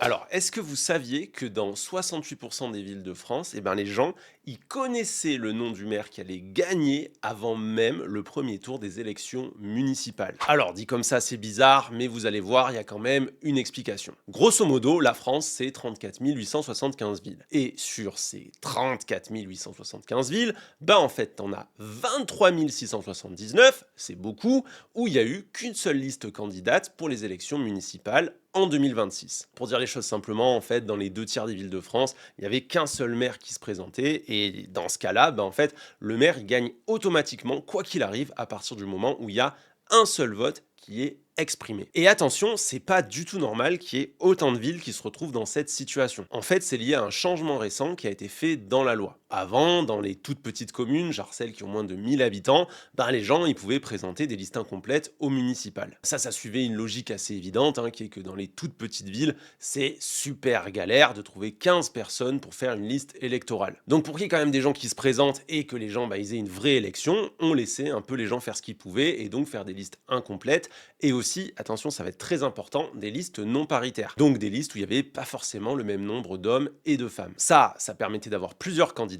Alors, est-ce que vous saviez que dans 68% des villes de France, eh ben, les gens, ils connaissaient le nom du maire qui allait gagner avant même le premier tour des élections municipales? Alors, dit comme ça, c'est bizarre, mais vous allez voir, il y a quand même une explication. Grosso modo, la France, c'est 34 875 villes. Et sur ces 34 875 villes, bah en fait, t'en as 23 679, c'est beaucoup, où il y a eu qu'une seule liste candidate pour les élections municipales en 2026. Pour dire les choses simplement, en fait, dans les deux tiers des villes de France, il n'y avait qu'un seul maire qui se présentait. Et dans ce cas-là, en fait, le maire il gagne automatiquement, quoi qu'il arrive, à partir du moment où il y a un seul vote qui est exprimé. Et attention, c'est pas du tout normal qu'il y ait autant de villes qui se retrouvent dans cette situation. En fait, c'est lié à un changement récent qui a été fait dans la loi. Avant, dans les toutes petites communes, genre celles qui ont moins de 1000 habitants, les gens ils pouvaient présenter des listes incomplètes au municipal. Ça suivait une logique assez évidente, qui est que dans les toutes petites villes, c'est super galère de trouver 15 personnes pour faire une liste électorale. Donc pour qu'il y ait quand même des gens qui se présentent et que les gens ils aient une vraie élection, on laissait un peu les gens faire ce qu'ils pouvaient et donc faire des listes incomplètes et aussi, attention, ça va être très important, des listes non paritaires. Donc des listes où il n'y avait pas forcément le même nombre d'hommes et de femmes. Ça permettait d'avoir plusieurs candidatures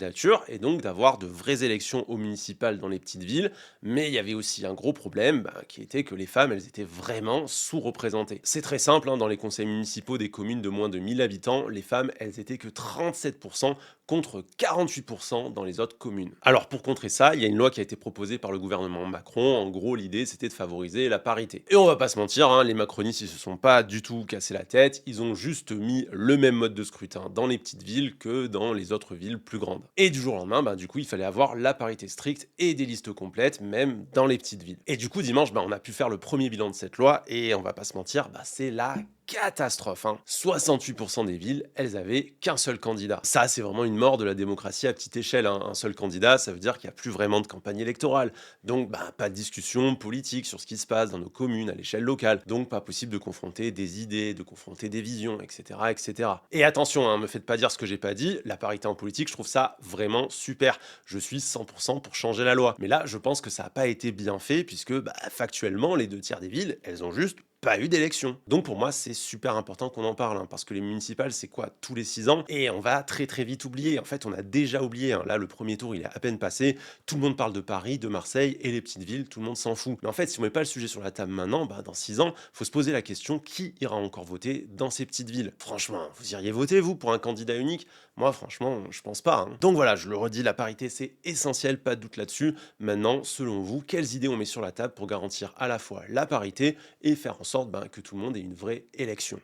et donc d'avoir de vraies élections au municipal dans les petites villes, mais il y avait aussi un gros problème qui était que les femmes, elles étaient vraiment sous-représentées. C'est très simple, dans les conseils municipaux des communes de moins de 1000 habitants, les femmes, elles étaient que 37% contre 48% dans les autres communes. Alors pour contrer ça, il y a une loi qui a été proposée par le gouvernement Macron. En gros, l'idée, c'était de favoriser la parité. Et on va pas se mentir, les macronistes, ils se sont pas du tout cassé la tête. Ils ont juste mis le même mode de scrutin dans les petites villes que dans les autres villes plus grandes. Et du jour au lendemain, du coup, il fallait avoir la parité stricte et des listes complètes, même dans les petites villes. Et du coup, dimanche, on a pu faire le premier bilan de cette loi et on va pas se mentir, c'est la catastrophe. 68% des villes, elles avaient qu'un seul candidat. Ça, c'est vraiment une mort de la démocratie à petite échelle. Un seul candidat, ça veut dire qu'il n'y a plus vraiment de campagne électorale. Donc, pas de discussion politique sur ce qui se passe dans nos communes à l'échelle locale. Donc, pas possible de confronter des idées, de confronter des visions, etc. etc. Et attention, me faites pas dire ce que j'ai pas dit. La parité en politique, je trouve ça vraiment super. Je suis 100% pour changer la loi. Mais là, je pense que ça n'a pas été bien fait puisque, factuellement, les deux tiers des villes, elles ont juste pas eu d'élection. Donc pour moi, c'est super important qu'on en parle, parce que les municipales, c'est quoi? Tous les 6 ans, et on va très très vite oublier. En fait, on a déjà oublié. Là, le premier tour, il est à peine passé. Tout le monde parle de Paris, de Marseille, et les petites villes, tout le monde s'en fout. Mais en fait, si on met pas le sujet sur la table maintenant, dans 6 ans, faut se poser la question, qui ira encore voter dans ces petites villes? Franchement, vous iriez voter, vous, pour un candidat unique? Moi, franchement, je pense pas. Donc voilà, je le redis, la parité, c'est essentiel, pas de doute là-dessus. Maintenant, selon vous, quelles idées on met sur la table pour garantir à la fois la parité et faire en sorte que tout le monde ait une vraie élection?